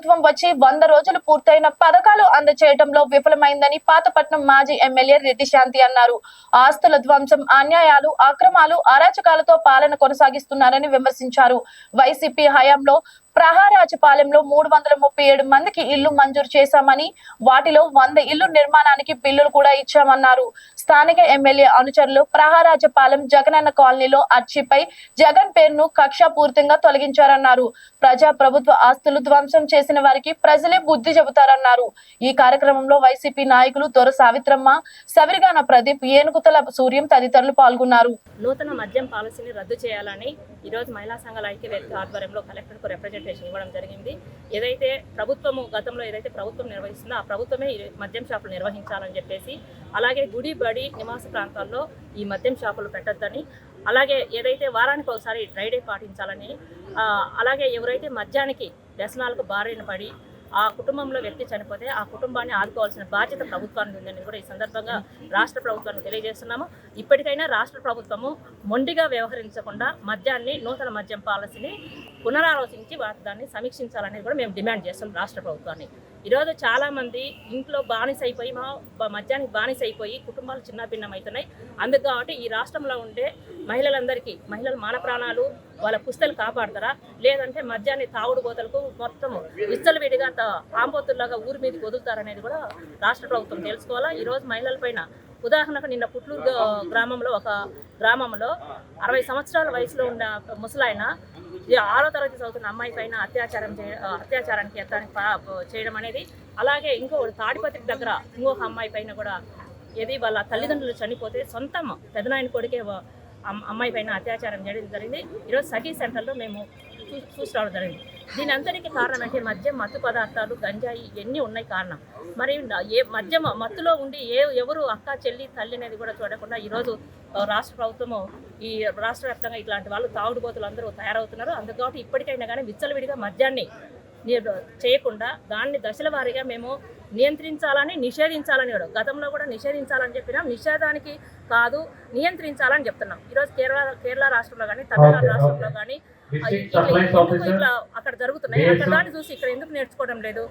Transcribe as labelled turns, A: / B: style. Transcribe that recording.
A: ప్రభుత్వం వచ్చి 100 రోజులు పూర్తయిన పథకాలు అందజేయడంలో విఫలమైందని పాతపట్నం మాజీ ఎమ్మెల్యే రెడ్డి శాంతి అన్నారు. ఆస్తుల ధ్వంసం, అన్యాయాలు, అక్రమాలు, అరాచకాలతో పాలన కొనసాగిస్తున్నారని విమర్శించారు. వైసీపీ హయాంలో ప్రహారాజపాలెంలో 337 మందికి ఇల్లు మంజూరు చేశామని, వాటిలో 100 ఇల్లు నిర్మాణానికి బిల్లులు కూడా ఇచ్చామన్నారు. స్థానిక ఎమ్మెల్యే అనుచరులు ప్రహారాజపాలెం జగనన్న కాలనీలో అర్జీపై జగన్ పేరును కక్షాపూరితంగా తొలగించారన్నారు. ప్రజా ప్రభుత్వ ఆస్తులు ధ్వంసం చేసిన వారికి ప్రజలే బుద్ధి చెబుతారన్నారు. ఈ కార్యక్రమంలో వైసీపీ నాయకులు దొర సావిత్రమ్మ, సవిరిగాన ప్రదీప్, ఏనుగుతల సూర్యం తదితరులు పాల్గొన్నారు.
B: నూతన మద్యం పాలసీని రద్దు చేయాలని ఈరోజు మహిళా సంఘాల ఐక్యవేదిక ఆధ్వర్యంలో కలెక్టర్కు రిప్రజెంటేషన్ ఇవ్వడం జరిగింది. ఏదైతే ప్రభుత్వము గతంలో ఏదైతే ప్రభుత్వం నిర్వహిస్తుందో ఆ ప్రభుత్వమే ఈ మద్యం షాపులు నిర్వహించాలని చెప్పేసి, అలాగే గుడి బడి నివాస ప్రాంతాల్లో ఈ మద్యం షాపులు పెట్టొద్దని, అలాగే ఏదైతే వారానికి ఒకసారి డ్రై డే పాటించాలని, అలాగే ఎవరైతే మద్యానికి వ్యసనాలకు బారిన పడి ఆ కుటుంబంలో వ్యక్తి చనిపోతే ఆ కుటుంబాన్ని ఆదుకోవాల్సిన బాధ్యత ప్రభుత్వానికి ఉందని కూడా ఈ సందర్భంగా రాష్ట్ర ప్రభుత్వానికి తెలియజేస్తున్నాము. ఇప్పటికైనా రాష్ట్ర ప్రభుత్వము మొండిగా వ్యవహరించకుండా నూతన మద్యం పాలసీని పునరాలోచించి దాన్ని సమీక్షించాలనేది కూడా మేము డిమాండ్ చేస్తాం రాష్ట్ర ప్రభుత్వాన్ని. ఈరోజు చాలామంది ఇంట్లో బానిసైపోయి మద్యానికి బానిసైపోయి కుటుంబాలు చిన్నభిన్నమవుతున్నాయి. అందుకు కాబట్టి ఈ రాష్ట్రంలో ఉండే మహిళల మాన ప్రాణాలు వాళ్ళ పుస్తలు కాపాడతారా, లేదంటే మద్యాన్ని తాగుడు బోతలకు మొత్తం విచ్చలవిడిగా ఆంబోతుల్లాగా ఊరి మీదకి వదులుతారనేది కూడా రాష్ట్ర ప్రభుత్వం తెలుసుకోవాలా. ఈరోజు మహిళలపైన ఉదాహరణకు నిన్న పుట్లూరు గ్రామంలో ఒక గ్రామంలో 60 సంవత్సరాల వయసులో ఉన్న ముసలాయన 6వ తరగతి చదువుతున్న అమ్మాయి పైన అత్యాచారానికి చేయడం అనేది, అలాగే తాడిపత్రి దగ్గర ఇంకొక అమ్మాయి పైన కూడా వాళ్ళ తల్లిదండ్రులు చనిపోతే సొంతం పెదనాయన కొడుకే అమ్మాయి పైన అత్యాచారం చేయడం జరిగింది. ఈరోజు సఖీ సెంటర్లో మేము చూసి రావడం జరిగింది. దీని అంతటికి కారణం అంటే మద్యం, మత్తు పదార్థాలు, గంజాయి ఇవన్నీ ఉన్నాయి కారణం. మరి మద్యం మత్తులో ఉండి ఎవరు అక్క, చెల్లి, తల్లి అనేది కూడా చూడకుండా ఈరోజు రాష్ట్ర ప్రభుత్వము ఈ రాష్ట్ర వ్యాప్తంగా ఇట్లాంటి వాళ్ళు తాగుడుబోతులు అందరూ తయారవుతున్నారు. అందుకు కాబట్టి ఇప్పటికైనా కానీ విచ్చలవిడిగా మద్యాన్ని చేయకుండా దాన్ని దశల వారీగా మేము నిషేధించాలని కూడా గతంలో కూడా నిషేధించాలని చెప్పినాం. నిషేధానికి కాదు, నియంత్రించాలని చెప్తున్నాం. ఈరోజు కేరళ రాష్ట్రంలో కానీ, తమిళనాడు రాష్ట్రంలో కానీ ఇట్లా అక్కడ జరుగుతున్నాయి. అక్కడ దాన్ని చూసి ఇక్కడ ఎందుకు నేర్చుకోవడం లేదు?